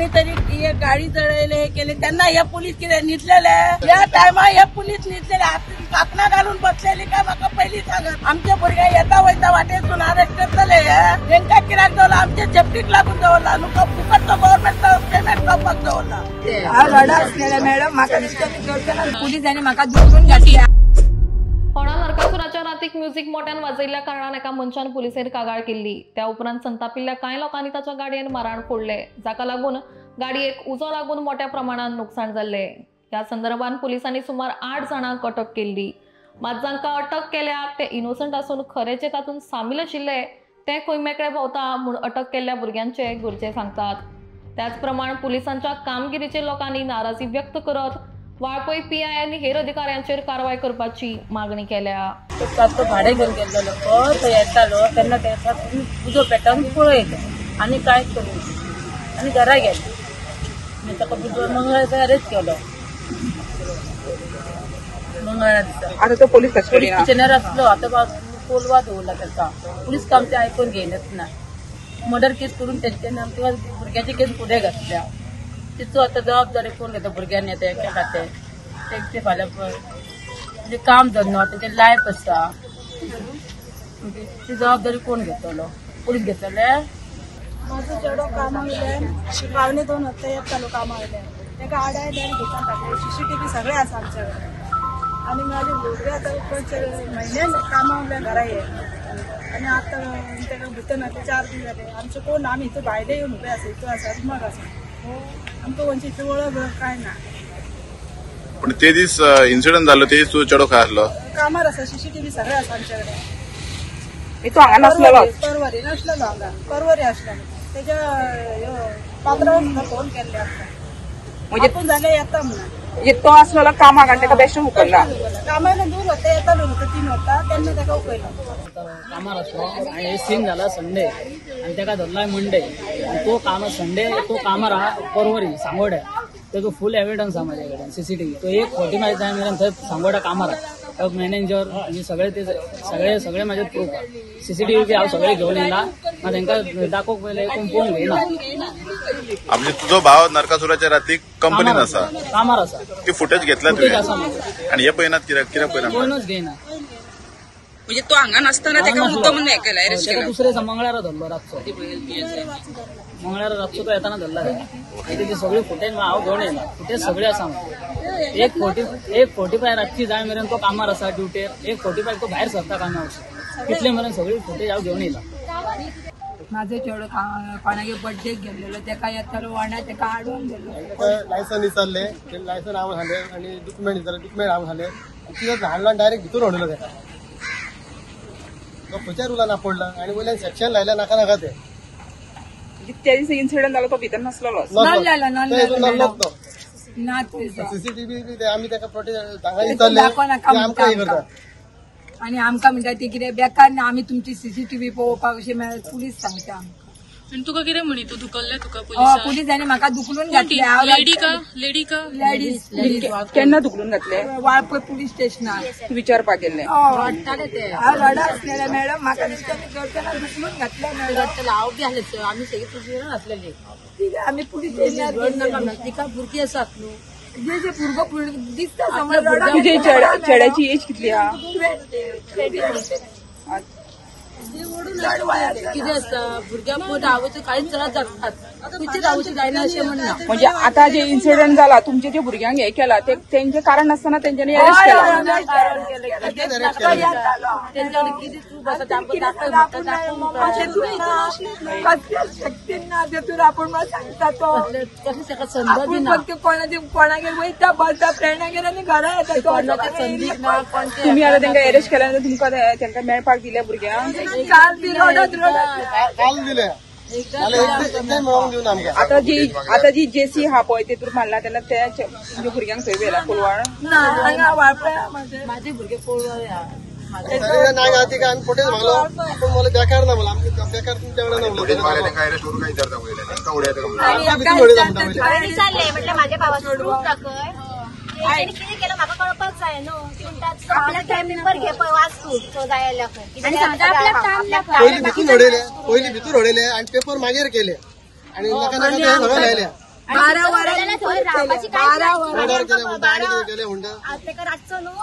कोणीतरी हे गाडी जळले हे केले त्यांना हे पोलीस किती निघलेले या टायमा हे पोलीस निघलेले कापणा घालून बसलेली काय मला पहिली सांगत आमच्या भुरग्या येता वयता वाटेतून अरेस्ट करतले त्यांका किराक दवला आमच्या सेफ्टीक लागून दवला नुका फुकटचं गव्हर्नमेंट पेमेंट करपाक दवला रडा असलेल्या मॅडम म्हाका पोलिसांनी म्हाका दुखून घातल्या. फोंडा नरकासुराच्या रातीक म्युझिक मोठ्यान वाजयल्ल्या कारणान एका मनशान पुलिसेर कागाळ केल्ली. त्या उपरांत संतापिल्ल्या कांय लोकांनी ताच्या गाडयेन माराण फोडले, जाका लागून गाडयेक उजो लागून मोठ्या प्रमाणात नुकसाण जाल्ले. ह्या संदर्भात पुलिसांनी सुमार 8 जाणांक अटक केल्ली. मात जांकां अटक केल्या ते इनोसंट आसून खरेचे तातूंत सामील आशिल्ले ते खंय भोंवता म्हूण अटक केल्ल्या भुरग्यांचे घरचे सांगतात. त्याच प्रमाण पुलिसांच्या कामगिरीचेर लोकांनी नाराजी व्यक्त करत वाळपय PI आनी हेर अधिकाऱ्यांचेर कारवाय करपाची मागणी केल्या. तो भाडे घेऊन गेल्लो तो येतालो तेन्ना त्याचा उजो पेटोवन पळयलो आनी कांय करूं आनी घरा गेलो. आनी ताका बुधवार मंगळारा अरेस्ट केलो. मंगळारा दिसा आता तो पोलीस स्टेशनार आसलो. आतां कोलवा दवरला ताका. पुलीस काम ते आयकून घेयनच ना. मर्डर केस करून तेंच्यानी आमच्या भुरग्याची केस फुडें घातल्या. तिचो आतां जबाबदारी कोण घेता भुरग्यांनी आतां एका खातें ते फाल्यां म्हणजे काम जावना तेंचे लायफ आसता ती जबाबदारी कोण घेतलो? पुलीस घेतले. माझं चेडो कामां वयल्यान 2:15 वाजता येतालो कामां वयल्यान ताका आडायल्यान घेवन टाकले. CCTV सगळे आसा आमचे कडेन आनी माझे भुरगे आतां म्हयन्यान कामां वयल्यान घरा येयले आनी आतां ताका भितर आतां 4 दीस जाले. आमचे कोण आमी हितून भायले येवन उबे आसा हितून आसा रुमाक आसा आमकां खंयची हितून वळख कांय ना. पण ते दीस इन्सिडंट जालो ते दीस तुजो चेडो खंय आसलो? कामार आसा. CCTV सगळे आसा आमचे कडेन. तो हांगा नासलेलो. परवरी नासलेलो हांगा परवरी आसलेलो. तेज्या पात्रांक सुद्दां फोन केल्ले आसता म्हणजे आपण जाल्यार येता म्हणून. तो आसलेलो कामाक आनी ताका बेश्टो उखल्ला. कामाला दूर होता येतालो न्हू 3 वाजता तेन्ना ताका उखयलो. कामार आसलो आनी हे सीन जाला संडे आनी ताका धरलाय मंडे. तो काम संडे तो कामार आहा परवरी सांगोड्या. तेजो फूल एविडन्स आहा म्हाजे कडेन CCTV. तो 1:45 टायम मेरेन थंय सांगोड्या कामार आहा. मॅनेजर आनी सगळे म्हाजे प्रूफ आहा. CCTV बी हांव सगळे घेवन येयला. मात तांकां दाखोवंक पयलें कोण फोन घेयना. म्हणजे तुजो भाव नरकासुराच्या रातीक कंपनीन आसा कामार आसा. ती फुटेज घेतल्या फुटेज तुवें आसा आनी हे पळयनात कित्याक पळयनात? कोणूच घेयना. म्हणजे तो हांगा नासतना ताका मुद्दम हे केला अरेस्ट केला. दुसरे दिसा मंगळारा धरलो रातचो. मंगळारा रातचो तो येताना धरला. तेजी सगळी फुटेज हांव घेवन येयला. फुटेज सगळे आसा. 1:45 रातची जाय मेरेन तो कामार आसा ड्युटेर. 1:45 तो भायर सरता कामार. तितले मेरेन सगळी फुटेज हांव घेवन येयला. माझे चेडो कोणागे बर्थडे गेल्लो तेका येतालो वांगडा तेका हाडून गेलो. लायसन विचारले लायसन हांव घाले आनी डॉक्युमेंट विचारले डॉक्युमेंट हांव घाले. कित्याक हाडला डायरेक्ट भितर हाडलो तेका. तो खंयच्या रुलान पडला आनी वयल्यान सेक्शन लायल्या नाका ते. त्या दिसा इन्सिडंट जालो तो भितर नासलेलो. CCTV आमी ताका प्रोटेक्ट हांगा विचारले आमकां हे करता आणि आमकां म्हणटा ती कितें बेकार ना आमी तुमची CCTV पळोवपाक अशें पुलीस सांगता आमकां. आनी तुका कितें म्हणी तूं धुकल्लें तुका पुलिसांनी म्हाका दुखलून घातले. लेडीज केन्ना धुकलून घातले? वाळपय पुलीस स्टेशनार विचारपाक गेल्ले. हांव रडा असलेल्या मॅडम म्हाका दिसता दुखलून घातल्या. हांव बी आसलें आमी सगळीं प्रिपेर आसलेली. आमी पुलीस स्टेशनार तिका भुरगीं आसात न्हू. जे भुरगो दिसता समज तुजे चेड्याची एज कितली आहा? कितें आसता भुरग्यां पळय रावचे कांयच त्रास जातात. खंयचे रावचे जायना अशें म्हणना. म्हणजे आता जे इन्सिडंट जाला तुमचे जे भुरग्यांक हे केला तेंचे कारण नासतना तेंच्यांनी अरेस्ट केला. तेंच्याकडे कितें प्रूफ आसा शक्तीन ना तेतून आपण सांगता तो कसली ताका संद दिना. कोणागेर वयता बसता फ्रेंडागेर आनी घरा येता. तुम्ही आता तांकां अरेस्ट केल्यानंतर तुमकां तांकां मेळपाक दिल्या भुरग्यांक? काल बी रडत दिले आता जी JC हा पळय तेतून मारला तेन्ना त्या तुमच्या भुरग्यांक थंय व्हेला कोलवाळ? माझे भुरगे पळोवया फोटेज मागलो पण मला बेकार ना मला बेकार तुमच्याकडे म्हटलं माझ्या भावाचं प्रूफ दाखय. किती केलं म्हाका कळपाक जाय न्हू. आपल्या टायमिंगवर घे पळय वाच तूं तो जायला पयलीं भितूर उडयले आणि पेपर मागीर केले आणि नाका नाका सगळं लायल्या. 12 वरां रावपाची ऑर्डर केले दाडी केले म्हणटा ताका रातचो न्हू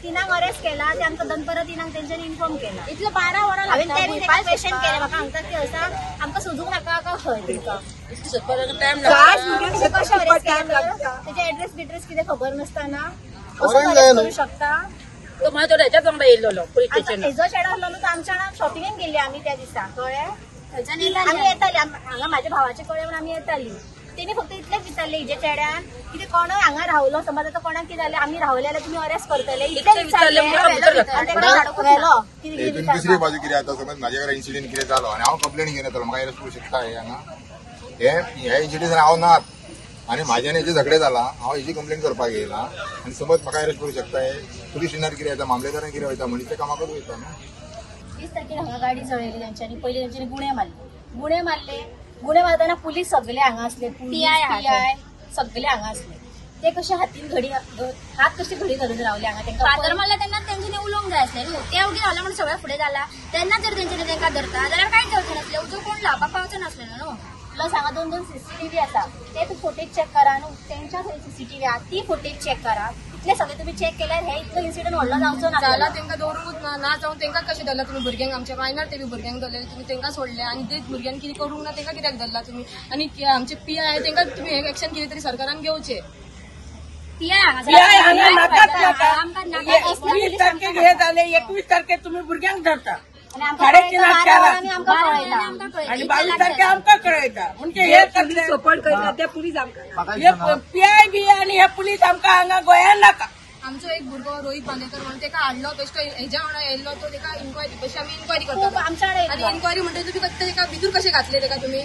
तिनांक अरेस्ट केला ते आमकां दनपरां तिनांक तेंच्यांनी इन्फॉर्म केला इतले 12 वरां हांवें ताका क्वेश्चन केलें म्हाका सांगता की असा आमकां सोदूंक नाका काय खंय तुमकां कशें अरेस्ट केलें तेजे एड्रेस कितें खबर नासतना असो अरेस्ट करूं शकता तो माझ्या ह्याच्याच वांगडा येयल्लो पुलीस स्टेशन हेजो चेडो आसलो न्हू तो आमच्या शॉपिंगेक गेल्ली आमी त्या दिसा कळ्ळें आमी येताली हांगा म्हाज्या भावाचे कळ्ळें म्हणून आमी येताली तेणी फक्त इतलेंच विचारलें हेजे चेड्यान कितें कोणय हांगा रावलो समज आतां कोणाक कितें जालें आमी रावले जाल्यार तुमी अरेस्ट करतले इतलें विचारलें दुसरी बाजू कितें आता समज म्हाज्या घरा इन्सिडेंट कितें जालो आनी हांव कंप्लेन घेवन येतलो म्हाका अरेस्ट करूं शकता हांगा हे इन्सिडेंट हांव नात आनी म्हाज्यान हेजे झगडे जाला हांव हेजी कंप्लेन करपाक येयला आनी समज म्हाका अरेस्ट करूं शकता हे पुलीस स्टेशनार कितें येता मामलेदारान कितें वयता मनीसच्या कामाकूच वयता न्हू 20 तारखेर हांगा गाडी चलयली तेंच्यांनी पयलीं तेंच्यांनी गुणे मारताना पुलीस सगळे हांगा असले पीआय सगळे हांगा असले ते कशे हातीन घडी हात कशे घडी घालून रावले हांगा तांकां फादर मारला तेन्ना तेंच्यांनी उलोवंक जाय आसलें न्हू ते उडी घाला म्हणून सगळ्या फुडें जाला तेन्ना जर तेंच्यांनी तांकां धरता जाल्यार कांयच जावचें नासलें उजो कोण लावपाक पावचें नासलें न्हू प्लस हांगा 2 CCTV आसा ते फुटेज चेक करा न्हू तेंच्या थंय CCTV आहा ती फुटेज चेक करा इतले सगळे तुम्ही चेक केल्यार हे इतलो इन्सिडंट व्हडलो जावचो ना जाला तेंका दवरूंकूच ना जावन तेंका कशें धरला तुम्ही भुरग्यांक आमच्या मायनर ते भुरग्यांक धरले तुम्ही तेंका सोडले आणि ते भुरग्यांक कितें करूंक ना तेंका कित्याक धरला तुम्ही आणि आमचे PI आहे तेंका तुम्ही हे एक्शन कितें तरी सरकारान घेवचे वीस तारखेक हे जाले 21 तारखेक तुम्ही भुरग्यांक धरता आणि 22 तारखे आमकां कळयता म्हणजे हे सपोर्ट करता ते पुलीस आमकां PI बी आणि हे पुलीस आमकां हांगा गोंयान नाका आमचो एक भुरगो रोहित बांदेकर म्हणून तेका हाडलो तसो हेज्या वांगडा येयल्लो तो तेका इन्क्वायरी तशी आमी इन्क्वायरी करता आणि इन्क्वायरी म्हणटा तुम्ही तेका भितूर कशें घातले तेका तुम्ही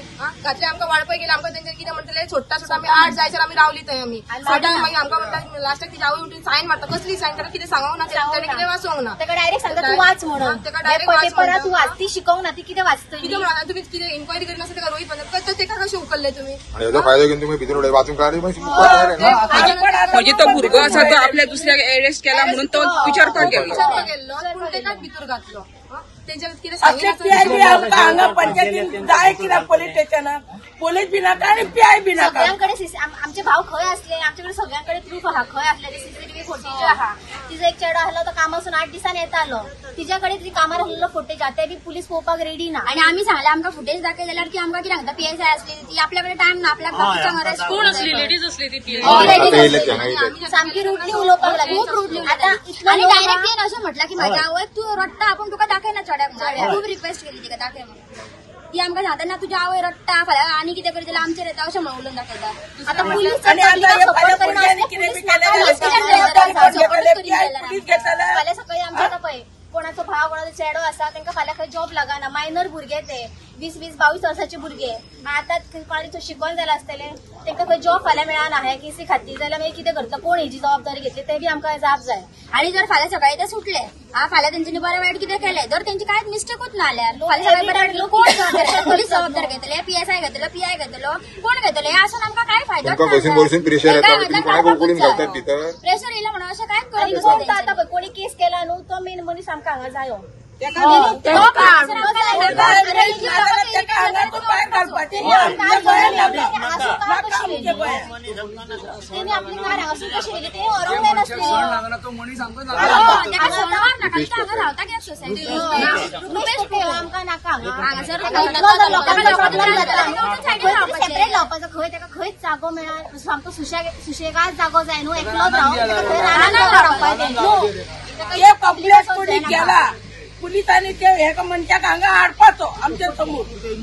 घातले आमकां वाळपय गेले आमकां तेंचे कितें म्हणटले सोडटा आमी 8 जायसर आमी रावली थंय आमी सोडटा मागीर आमकां म्हणटा लास्टाक ती आवय म्हणून सायन मारता कसली सायन करता कितें सांगूंक ना ताणें कितें वाचोंक ना तेका डायरेक्ट सांगता तूं वाच म्हणून तेका डायरेक्ट पेपरात तूं वाच ती शिकोवंक ना ती कितें वाचतली कितें म्हणा तुम्ही कितें इन्क्वायरी करिनासता तेका रोहित बांदेकर तेका कशें उकलले तुम्ही आणि हेजो फायदो घेवन तुम्ही भितर उडय वाचूंक काडली म्हणजे तो भुरगो आसा तो आपल्या दुसऱ्याक अरेस्ट केला म्हणून तो विचारपाक गेल्लो पूण तेकाच भितर घातलो तेंच्या कितें अशें PI बी आमकां हांगा पंचायतीन जाय कित्याक पुलीस स्टेशनाक पुलीस बी नाका आणि PI बी नाका सगळ्यांकडे आमचे भाव खंय असले आमच्याकडे सगळ्यांकडे प्रूफ आहा खंय असले CCTV फुटेज आहा तिजो एक चेडो आसलो तो कामासून 8 दिसान येतालो तिच्याकडे ती कामार आसलेलो फुटेज आहा ते बी पुलीस पळोवपाक रेडी ना आणि आम्ही सांगले आमकां फुटेज दाखय जाल्यार ती आमकां कितें सांगता PI जाय आसली ती आपल्याकडे टाइम ना आपल्याक बाकीच्यांक अरेस्ट कोण असली लेडीज असली ती सामकी रुडली उलोवपाक लागली खूप रुडली आता आणि डायरेक्ट येन अशें म्हटलं की म्हाज्या आवयक तू रडटा आपण तुका दाखय ना चेड्याक खूप रिक्वेस्ट केली तिका दाखय म्हणून ती आमकां सांगता ना तुझ्या आवय रडटा फाल्यां आनी कितें करी जाल्यार आमचेर येता अशें म्हणून उलोवन दाखयता आता पुलीस फाल्यां सकाळी आमच्या आतां पळय कोणाचो भाव कोणाचो चेडो आसा तांकां फाल्यां खंय जॉब लागना मायनर भुरगे ते 20-22 वर्साचे भुरगे आतां कॉलेज शिकून जालें आसतले तांकां खंय जॉब फाल्यां मेळना हे केसी खातीर जाल्यार मागीर कितें करतलो कोण हेजी जबाबदारी घेतली ते बी आमकां जाप जाय आणि जर फाल्यां सकाळी ते सुटले फाल्यां तेंच्यांनी बरें वायट कितें केलें जर तेंची कांयच मिस्टेकूच ना जाल्यार फाल्यां सकाळी बरें वायट कोण जबाबदार पुलीस जबाबदार घेतले PSI घेतलो PI घेतलो कोण घेतलो हे आसून आमकां काय फायदो प्रेशर येयला म्हणून अशें कांयच करूंक आतां कोणी केस केला न्हू तो मेन मनीस आमकां हांगा जायो आमकां नाका सेपरेट लावपाचो खंय ताका खंयच जागो मेळना सामको सुशेगाद जागो जाय न्हू एकलोच गेला पुलिसांनी ते हे मनशाक हांगा हाडपाचो आमच्या समोर स्पेशल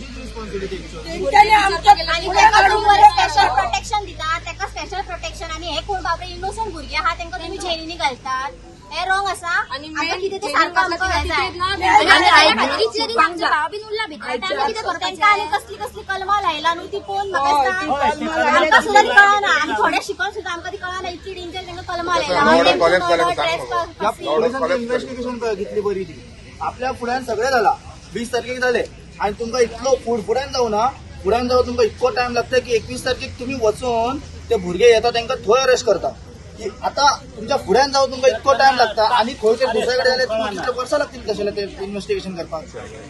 प्रोटेक्शन दिता ताका स्पेशल प्रोटेक्शन आणि हे कोण बाबरे इनोसंट भुरगे आहा तांकां तुम्ही जेलींनी घालतात हे रॉंग आसा आणि कितें ते सारको आमकां कसली कसली कलमां लायला न्हू ती पळोवन म्हाका सुद्दां कळना आनी थोडे शिकून सुद्दां आमकां ती कळना इतली डेंजर तांकां कलमां लायला इन्व्हेस्टिगेशन घेतली बरी ती आपल्या फुड्यान सगळें जाला 20 तारखेक जाले आणि तुमकां इतलो फुड्यान जावना फुड्यान जावन तुमकां इतको टायम लागता की 21 तारखेक तुम्ही वचून ते भुरगे येता तांकां थंय अरेस्ट करता की आता तुमच्या फुड्यान जाऊन तुमका इतको टाइम लागता आणि खंयचे दुसऱ्याकडे आले तुम्हाला कितले वर्सां लागतील कशाला ते इन्व्हेस्टिगेशन करपाक.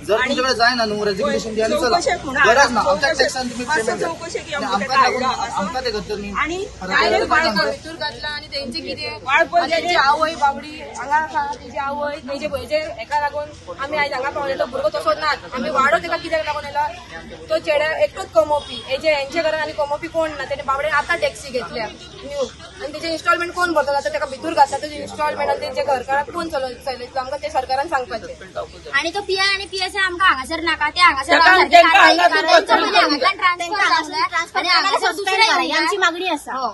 जर तुमच्याकडे जायना न्हू रेजिग्नेशन द्या आणि चला गरज ना आमच्या टॅक्सान तुम्ही पेमेंट आमकां लागून आमकां ते करतली भितूर घातला आणि त्यांचे कितें त्यांची आवय बाबडी हांगा त्यांची आवय तेजे भयजे हेका लागून आमी आयज हांगा पावलेलो भुरगो तसोच ना आमी वाडो तेका कित्याक लागून येला तो चेड्या एकटोच कमोवपी हेंचे घरान आनी कमोवपी कोण ना तेणे बाबडे आतां टॅक्सी घेतल्या न्यू आणि तेजे इन्स्टॉलमेंट कोण भरता आता तेका भितूर घातला तेजे इन्स्टॉलमेंट आणि तेंच्या घरकाराक कोण चलयता आमकां ते सरकारान सांगपाचें. आणि तो पीआय आणि पीएसआय आमकां हांगासर नाका ते हांगासर आमची मागणी आसा.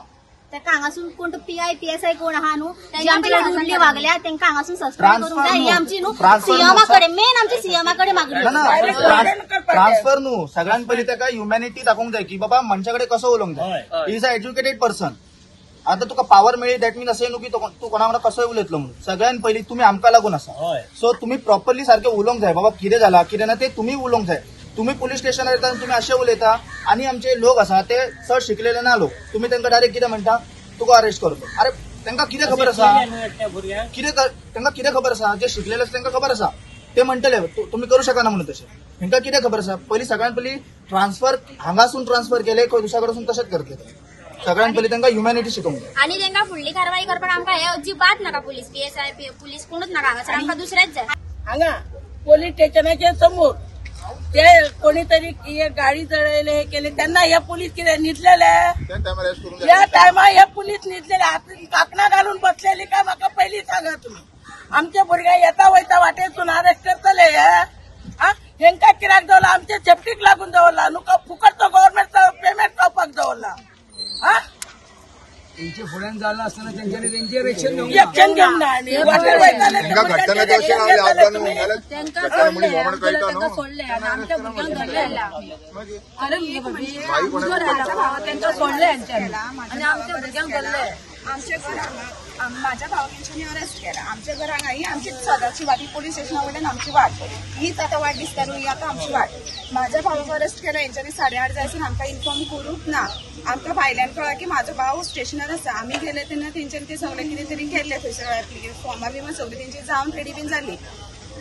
ताका हांगासून कोण तो पीआय पीएसआय कोण आहा न्हू ते आमच्या रुडली वागल्या तांकां हांगासून सस्पेंड करूंक जाय ही आमची न्हू सीएमाकडे मेन आमची सीएमाकडे मागणी. ट्रान्सफर न्हू सगळ्यात पयलीं ताका ह्युमॅनिटी दाखोवंक जाय की बाबा मनशाकडे कसो उलोवंक जाय. Is a educated person. आता तुका पावर मेळ्ळी दॅट मीन अशें न्हू की तूं कोणा वांगडा कसोय उलयतलो म्हणून. सगळ्यात पयलीं तुमी आमकां लागून आसा सो तुमी प्रॉपरली सारकें उलोवंक जाय बाबा कितें जाला कितें ना ते तुमी उलोवंक जाय. तुम्ही पोलीस स्टेशनार येता तुम्ही असे उलयता आणि आमचे लोक आसा ते चड शिकलेले ना लोक तुम्ही तांकां डायरेक्ट कितें म्हणटा तुका अरेस्ट करतो. अरे तांकां कितें खबर आसा तांकां कितें खबर आसा जे शिकलेले आसा तांकां खबर आसा ते म्हणटले तुम्ही करू शकना म्हणून तशें. तांकां कितें खबर आसा पयलीं सगळ्यात पयलीं ट्रान्सफर हांगासून ट्रान्सफर केले खंय दुसऱ्या कडसून तशेंच करतले. सगळ्यात पयलीं तांकां ह्युमॅनिटी शिकोवंक जाय आणि तांकां फुडली कारवाई करपाक आमकां हे अजिबात नाका पोलीस पीएसआय पोलीस कोणूच नाका हांगासर आमकां दुसरेच जाय. हांगा पोलीस स्टेशनाच्या समोर ते कोणीतरी गाडी जळयले हे केले त्यांना हे पोलीस किती न्हिदलेले या टायमार हे पोलीस न्हिदलेले काकणा घालून बसलेली काय म्हाका पयलीं सांगा तुम्ही. आमचे भुरगे येता वयता वाटेसून अरेस्ट करतले हेंका कित्याक दवरला आमच्या सेफ्टीक लागून दवरला नुका फुकटचो गव्हर्नमेंटचो पेमेंट खावपाक दवरला. त्यांचे फुड्यान जाल्ला आसतना तेंच्यांनी तेंचेर एक्शन घेवंक एक्शन घेवंक ना आनी वाटेर वयताले सोडले आणि आमच्या भुरग्यांक धरलेला अरे आमच्या भावात त्यांना सोडले आणि आमच्या भुरग्यांक धरले. आमच्या घरांना माझ्या भावांनी अरेस्ट केला. आमच्या घरांना ही आमची सदाची वाट पोलीस स्टेशना वयल्यान आमची वाट हीच आता वाट दिसता न्हू ही आता आमची वाट. माझ्या भावाक अरेस्ट केला हेंच्यांनी 8:30 जायसून आमकां इन्फॉर्म करूंक ना. आमकां भायल्यान कळ्ळां की म्हाजो भाव स्टेशनार आसा. आमी गेले तेन्ना तेंच्यांनी ते सगळे कितें तरी केल्ले थंयसर एप्लिकेशन फॉर्मां बिमां सगळी तेंची जावन रेडी बीन जाली.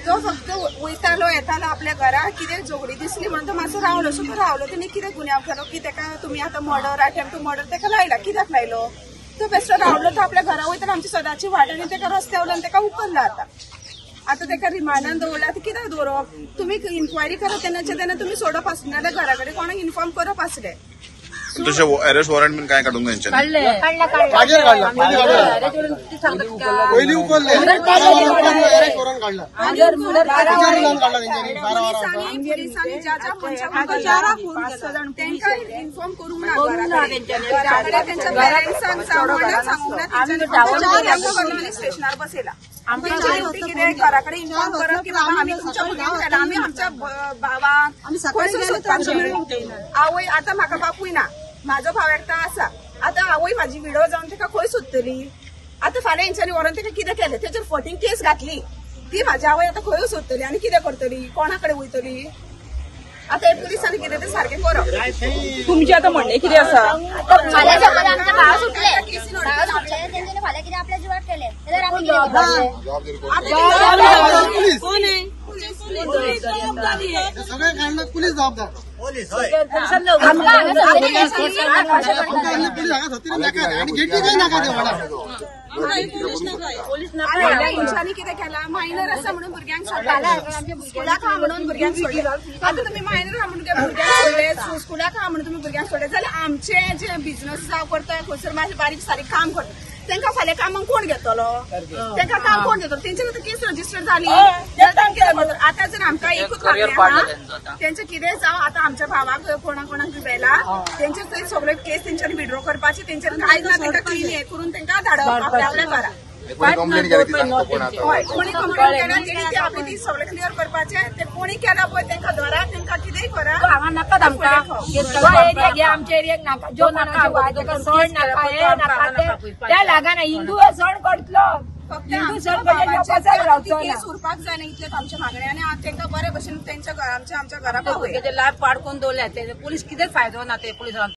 तो फक्त वयतालो येतालो आपल्या घरा कितें झगडी दिसली म्हणून तो मातसो रावलो. सो तो रावलो तेणी कितें गुन्यांव केलो की ताका तुमी आतां मर्डर अटेम्प्ट टू मर्डर ताका लायला. कित्याक लायलो तो बेश्टो रावलो तो आपल्या घरा वयताना आमची सदाची वाट आनी ताका रस्त्यार वयल्यान ताका उखल्ला. आता ताका रिमांडान दवरला आतां कित्याक दवरप. तुमी इन्क्वायरी करप तेन्ना तुमी सोडप आसले नाल्यार घरा कडेन कोणाक इन्फॉर्म करप आसलें. तशें अरेस्ट वॉरंट बीन काय काडूंक जाय पहिली उकलले पोलिसांनी ज्या ज्या मनशांक तांकां इन्फॉर्म करूंक ना. त्यांच्या पेरेंट्सांक सांगूंक ना स्टेशनार बसयला. आमची ड्युटी कितें घरा कडेन इन्फॉर्म करप की बाबा आमी तुमच्या भुरग्यांक केला आमी आमच्या भावाक खंयसून सोदपाक आवय आतां म्हाका बापूय ना म्हाजो भाव एकटो आसा. आतां आवय म्हाजी विडो जावन ताका खंय सोदतली. आतां फाल्यां हेंच्यांनी व्हरोन ताका कितें केलें तेचेर 14 केस घातली. ती म्हाजी आवय आतां खंय सोदतली आनी कितें करतली कोणा कडेन वयतली. आता हे पोलिसांनी कितें तें सारकें करप. तुमचे आता म्हणणे कितें आसा फाल्यां समज आमचे भाव सुटले तेंच्यांनी फाल्यां कितें आपल्या जिवाक केले जाल्यार आमी सगळ्या कारणात पोलीस जबाबदार. पोलीस हेंच्यांनी कितें केलां मायनर आसा म्हणून भुरग्यांक सोडला. स्कुलाक हा म्हणून भुरग्यांक सोडला. आतां तुमी मायनर हा म्हणून भुरग्यांक सोडले स्कुलाक हा म्हणून तुमी भुरग्यांक सोडले जाल्यार आमचे जे बिझनस जावं करता खंयसर मातशें बारीक सारीक काम करता तांकां फाल्यां कामाक कोण घेतलो. तांकां काम कोण घेतलो. तेंच्यान आतां केस रजिस्टर जाली. आतां जर आमकां एकूच तेंचें कितें जावं आतां आमच्या भावाक कोणाक दुबेला तेंचेर थंय सगळे केस तेंच्यांनी विड्रॉ करपाचे. तेंचेर कांयच ना तांकां क्लीन हें करून तांकां धाडप आपल्या घरा. कोणी कंप्लेन केली ती सांगता कोण हय कोणी कंप्लेन केला तेणी ते आपली ती सगळे क्लियर करपाचे. ते कोणी केला पळय तांकां धरा तांकां कितेंय करा. हांगा नाका आमकां एरिया घे आमच्या एरियाक नाका जो नाका सण नाका हे नाका त्या लागना हिंदू हे सण करतलो हिंदू सण केस उरपाक जाय ना इतलेच आमच्या मागणे. आनी तांकां बरे भशेन तेंच्या आमच्या घरा लाभ पाडकून दवरल्या. पोलीस कितेंच फायदो ना ते पुलिसांक.